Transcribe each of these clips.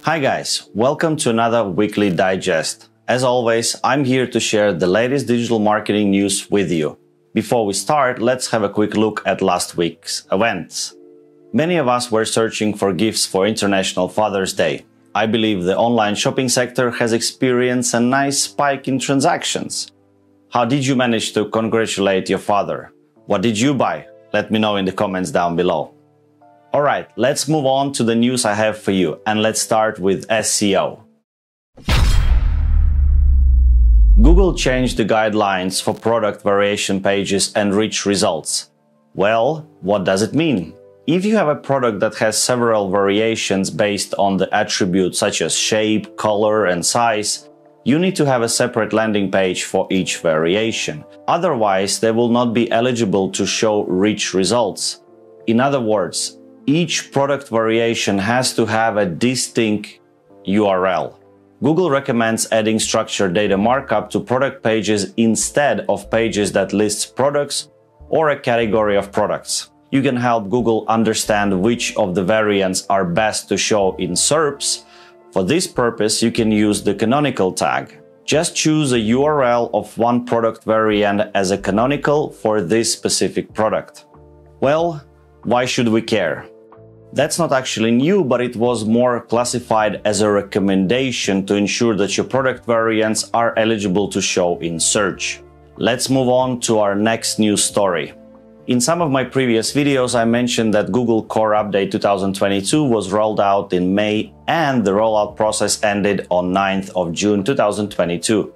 Hi guys, welcome to another weekly digest. As always, I'm here to share the latest digital marketing news with you. Before we start, let's have a quick look at last week's events. Many of us were searching for gifts for International Father's Day. I believe the online shopping sector has experienced a nice spike in transactions. How did you manage to congratulate your father? What did you buy? Let me know in the comments down below. Alright, let's move on to the news I have for you, and let's start with SEO. Google changed the guidelines for product variation pages and rich results. Well, what does it mean? If you have a product that has several variations based on the attributes such as shape, color, and size, you need to have a separate landing page for each variation. Otherwise, they will not be eligible to show rich results. In other words, each product variation has to have a distinct URL. Google recommends adding structured data markup to product pages instead of pages that lists products or a category of products. You can help Google understand which of the variants are best to show in SERPs. For this purpose, you can use the canonical tag. Just choose a URL of one product variant as a canonical for this specific product. Well, why should we care? That's not actually new, but it was more classified as a recommendation to ensure that your product variants are eligible to show in search. Let's move on to our next news story. In some of my previous videos, I mentioned that Google Core Update 2022 was rolled out in May and the rollout process ended on 9th of June 2022.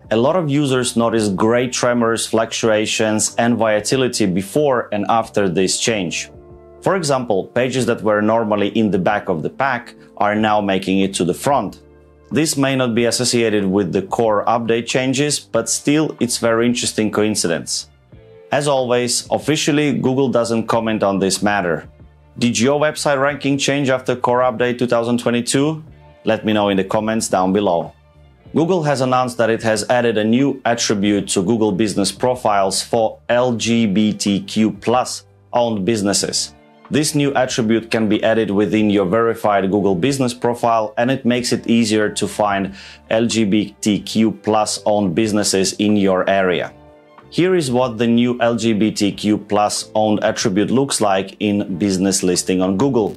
A lot of users noticed gray tremors, fluctuations, and volatility before and after this change. For example, pages that were normally in the back of the pack are now making it to the front. This may not be associated with the Core Update changes, but still it's a very interesting coincidence. As always, officially, Google doesn't comment on this matter. Did your website ranking change after Core Update 2022? Let me know in the comments down below. Google has announced that it has added a new attribute to Google Business Profiles for LGBTQ+ owned businesses. This new attribute can be added within your verified Google Business Profile, and it makes it easier to find LGBTQ+ owned businesses in your area. Here is what the new LGBTQ+ owned attribute looks like in business listing on Google.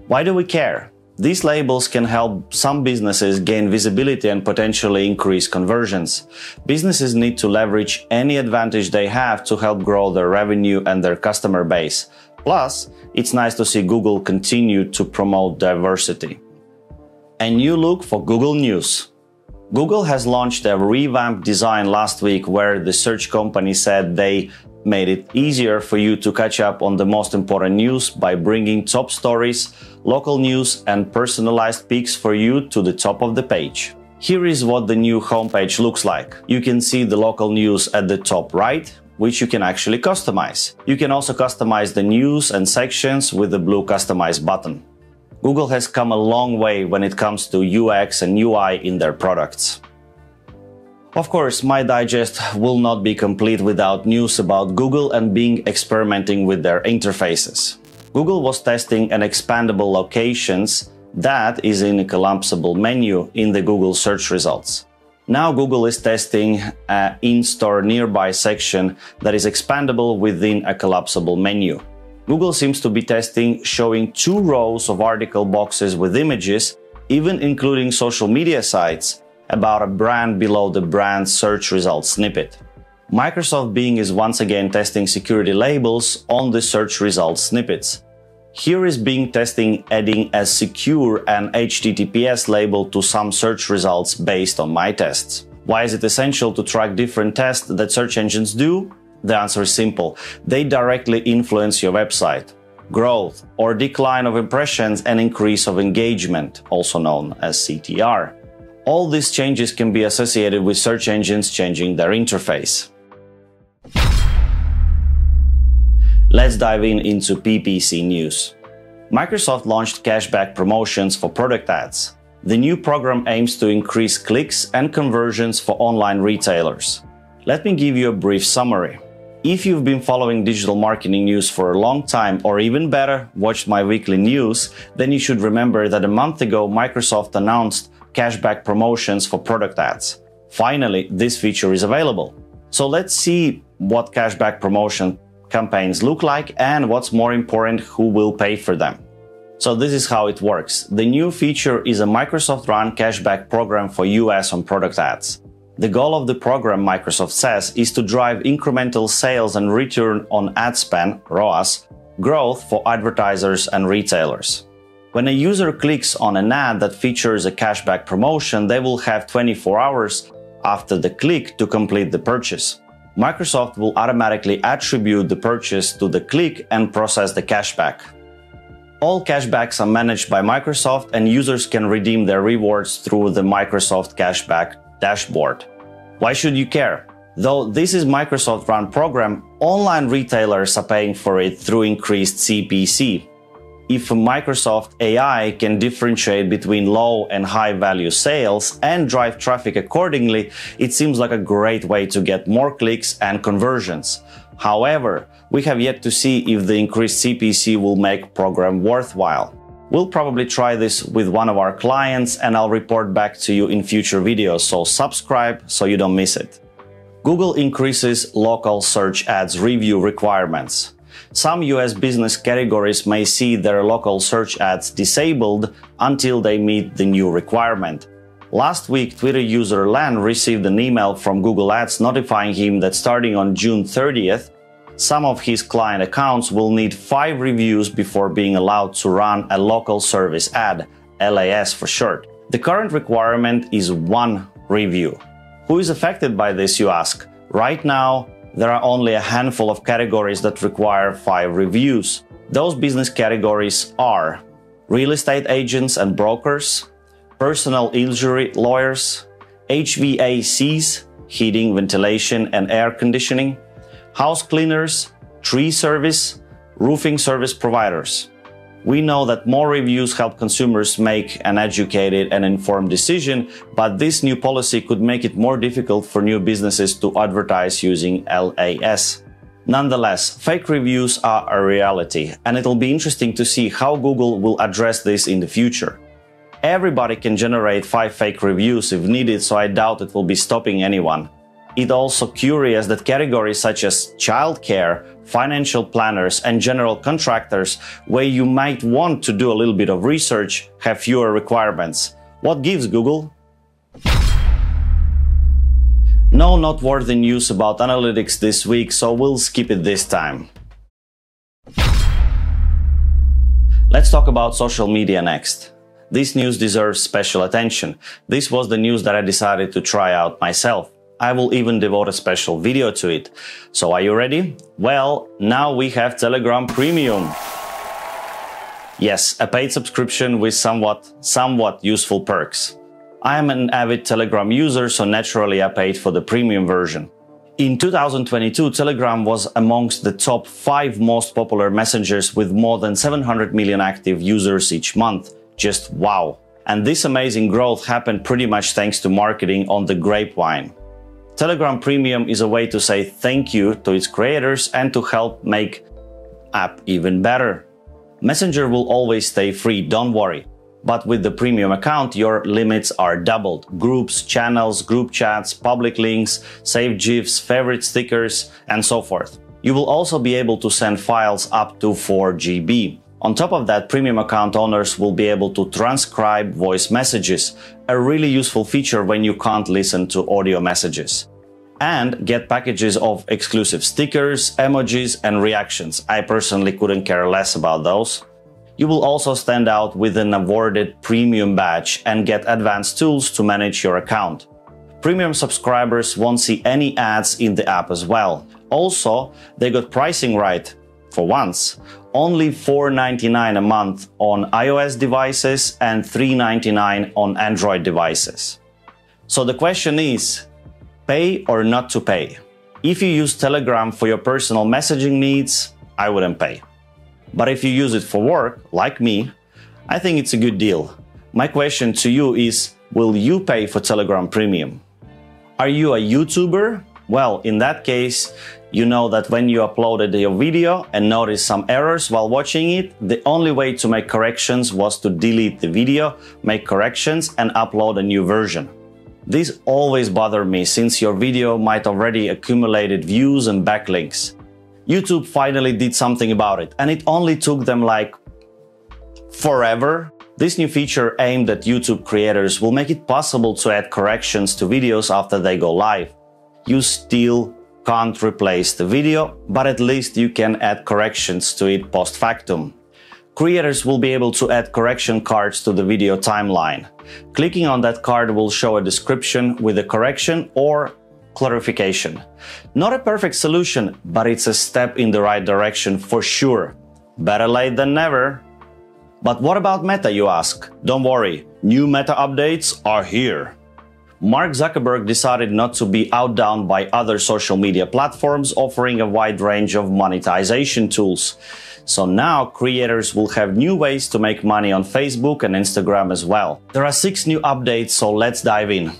Why do we care? These labels can help some businesses gain visibility and potentially increase conversions. Businesses need to leverage any advantage they have to help grow their revenue and their customer base. Plus, it's nice to see Google continue to promote diversity. A new look for Google News. Google has launched a revamped design last week where the search company said they made it easier for you to catch up on the most important news by bringing top stories, local news, and personalized picks for you to the top of the page. Here is what the new homepage looks like. You can see the local news at the top right, which you can actually customize. You can also customize the news and sections with the blue Customize button. Google has come a long way when it comes to UX and UI in their products. Of course, my digest will not be complete without news about Google and Bing experimenting with their interfaces. Google was testing an expandable locations that is in a collapsible menu in the Google search results. Now Google is testing an in-store nearby section that is expandable within a collapsible menu. Google seems to be testing showing 2 rows of article boxes with images, even including social media sites, about a brand below the brand search results snippet. Microsoft Bing is once again testing security labels on the search results snippets. Here is Bing testing adding a secure and HTTPS label to some search results based on my tests. Why is it essential to track different tests that search engines do? The answer is simple. They directly influence your website. Growth or decline of impressions and increase of engagement, also known as CTR. All these changes can be associated with search engines changing their interface. Let's dive into PPC news. Microsoft launched Cashback promotions for product ads. The new program aims to increase clicks and conversions for online retailers. Let me give you a brief summary. If you've been following digital marketing news for a long time, or even better, watched my weekly news, then you should remember that a month ago Microsoft announced cashback promotions for product ads. Finally, this feature is available. So let's see what cashback promotion campaigns look like and what's more important, who will pay for them. So this is how it works. The new feature is a Microsoft-run cashback program for US on product ads. The goal of the program, Microsoft says, is to drive incremental sales and return on ad spend, ROAS, growth for advertisers and retailers. When a user clicks on an ad that features a cashback promotion, they will have 24 hours after the click to complete the purchase. Microsoft will automatically attribute the purchase to the click and process the cashback. All cashbacks are managed by Microsoft, and users can redeem their rewards through the Microsoft Cashback dashboard. Why should you care? Though this is Microsoft-run program, online retailers are paying for it through increased CPC. If Microsoft AI can differentiate between low and high value sales and drive traffic accordingly, it seems like a great way to get more clicks and conversions. However, we have yet to see if the increased CPC will make program worthwhile. We'll probably try this with one of our clients, and I'll report back to you in future videos, so subscribe so you don't miss it. Google increases local search ads review requirements. Some US business categories may see their local search ads disabled until they meet the new requirement. Last week, Twitter user Lan received an email from Google Ads notifying him that starting on June 30th, some of his client accounts will need 5 reviews before being allowed to run a local service ad, LAS for short. The current requirement is 1 review. Who is affected by this, you ask? Right now, there are only a handful of categories that require 5 reviews. Those business categories are real estate agents and brokers, personal injury lawyers, HVACs, heating, ventilation and air conditioning, house cleaners, tree service, roofing service providers. We know that more reviews help consumers make an educated and informed decision, but this new policy could make it more difficult for new businesses to advertise using LAS. Nonetheless, fake reviews are a reality, and it'll be interesting to see how Google will address this in the future. Everybody can generate 5 fake reviews if needed, so I doubt it will be stopping anyone. It's also curious that categories such as childcare, financial planners, and general contractors, where you might want to do a little bit of research, have fewer requirements. What gives, Google? No noteworthy news about analytics this week, so we'll skip it this time. Let's talk about social media next. This news deserves special attention. This was the news that I decided to try out myself. I will even devote a special video to it. So are you ready? Well, now we have Telegram Premium. Yes, a paid subscription with somewhat useful perks. I am an avid Telegram user, so naturally I paid for the premium version. In 2022, Telegram was amongst the top 5 most popular messengers with more than 700 million active users each month. Just wow. And this amazing growth happened pretty much thanks to marketing on the grapevine. Telegram Premium is a way to say thank you to its creators and to help make app even better. Messenger will always stay free, don't worry. But with the premium account, your limits are doubled. Groups, channels, group chats, public links, saved GIFs, favorite stickers, and so forth. You will also be able to send files up to 4 GB. On top of that, premium account owners will be able to transcribe voice messages, a really useful feature when you can't listen to audio messages. And get packages of exclusive stickers, emojis, and reactions. I personally couldn't care less about those. You will also stand out with an awarded premium badge and get advanced tools to manage your account. Premium subscribers won't see any ads in the app as well. Also, they got pricing right. For once, only $4.99 a month on iOS devices and $3.99 on Android devices. So the question is, pay or not to pay? If you use Telegram for your personal messaging needs, I wouldn't pay. But if you use it for work, like me, I think it's a good deal. My question to you is, will you pay for Telegram Premium? Are you a YouTuber? Well, in that case, you know that when you uploaded your video and noticed some errors while watching it, the only way to make corrections was to delete the video, make corrections and upload a new version. This always bothered me since your video might already accumulated views and backlinks. YouTube finally did something about it, and it only took them like forever. This new feature aimed at YouTube creators will make it possible to add corrections to videos after they go live. You still can't replace the video, but at least you can add corrections to it post factum. Creators will be able to add correction cards to the video timeline. Clicking on that card will show a description with a correction or clarification. Not a perfect solution, but it's a step in the right direction for sure. Better late than never. But what about Meta, you ask? Don't worry, new Meta updates are here. Mark Zuckerberg decided not to be outdone by other social media platforms offering a wide range of monetization tools. So now creators will have new ways to make money on Facebook and Instagram as well. There are 6 new updates, so let's dive in.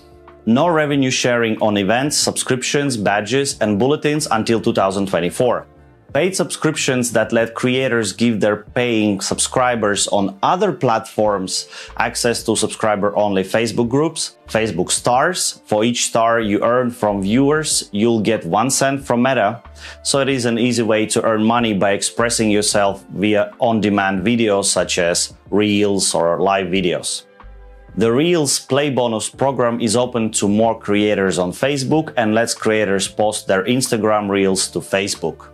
No revenue sharing on events, subscriptions, badges, and bulletins until 2024. Paid subscriptions that let creators give their paying subscribers on other platforms access to subscriber-only Facebook groups, Facebook stars. For each star you earn from viewers, you'll get 1 cent from Meta. So it is an easy way to earn money by expressing yourself via on-demand videos such as Reels or live videos. The Reels Play Bonus program is open to more creators on Facebook and lets creators post their Instagram Reels to Facebook.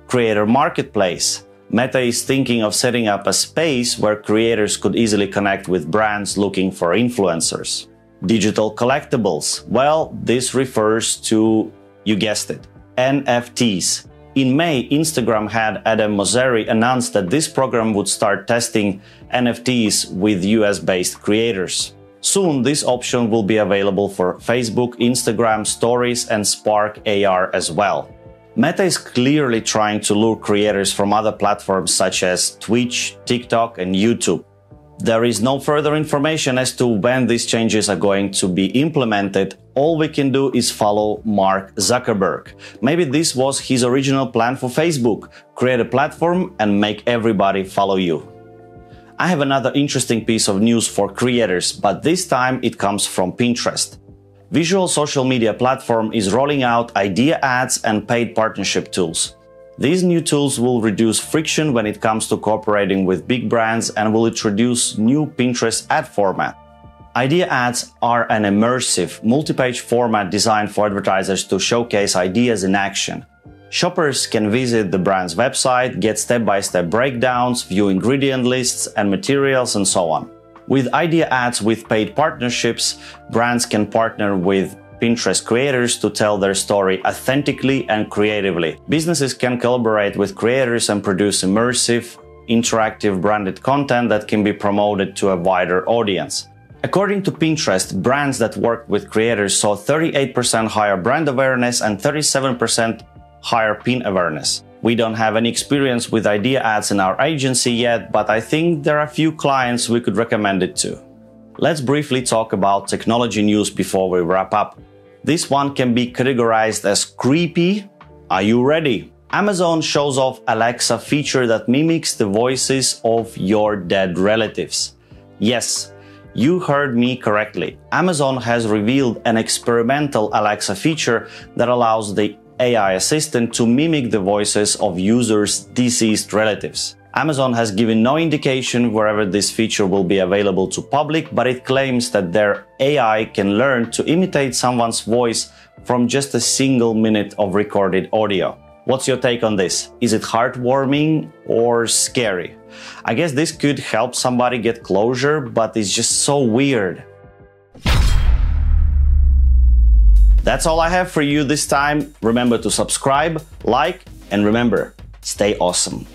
Creator Marketplace. Meta is thinking of setting up a space where creators could easily connect with brands looking for influencers. Digital collectibles. Well, this refers to, you guessed it, NFTs. In May, Instagram head Adam Mosseri announced that this program would start testing NFTs with US-based creators. Soon, this option will be available for Facebook, Instagram, Stories, and Spark AR as well. Meta is clearly trying to lure creators from other platforms such as Twitch, TikTok, and YouTube. There is no further information as to when these changes are going to be implemented. All we can do is follow Mark Zuckerberg. Maybe this was his original plan for Facebook: create a platform and make everybody follow you. I have another interesting piece of news for creators, but this time it comes from Pinterest. Visual social media platform is rolling out idea ads and paid partnership tools. These new tools will reduce friction when it comes to cooperating with big brands and will introduce new Pinterest ad format. Idea ads are an immersive, multi-page format designed for advertisers to showcase ideas in action. Shoppers can visit the brand's website, get step-by-step breakdowns, view ingredient lists and materials, and so on. With idea ads with paid partnerships, brands can partner with Pinterest creators to tell their story authentically and creatively. Businesses can collaborate with creators and produce immersive, interactive branded content that can be promoted to a wider audience. According to Pinterest, brands that worked with creators saw 38% higher brand awareness and 37% higher pin awareness. We don't have any experience with idea ads in our agency yet, but I think there are a few clients we could recommend it to. Let's briefly talk about technology news before we wrap up. This one can be categorized as creepy. Are you ready? Amazon shows off Alexa feature that mimics the voices of your dead relatives. Yes, you heard me correctly. Amazon has revealed an experimental Alexa feature that allows the AI assistant to mimic the voices of users' deceased relatives. Amazon has given no indication wherever this feature will be available to public, but it claims that their AI can learn to imitate someone's voice from just a single minute of recorded audio. What's your take on this? Is it heartwarming or scary? I guess this could help somebody get closure, but it's just so weird. That's all I have for you this time. Remember to subscribe, like, and remember, stay awesome.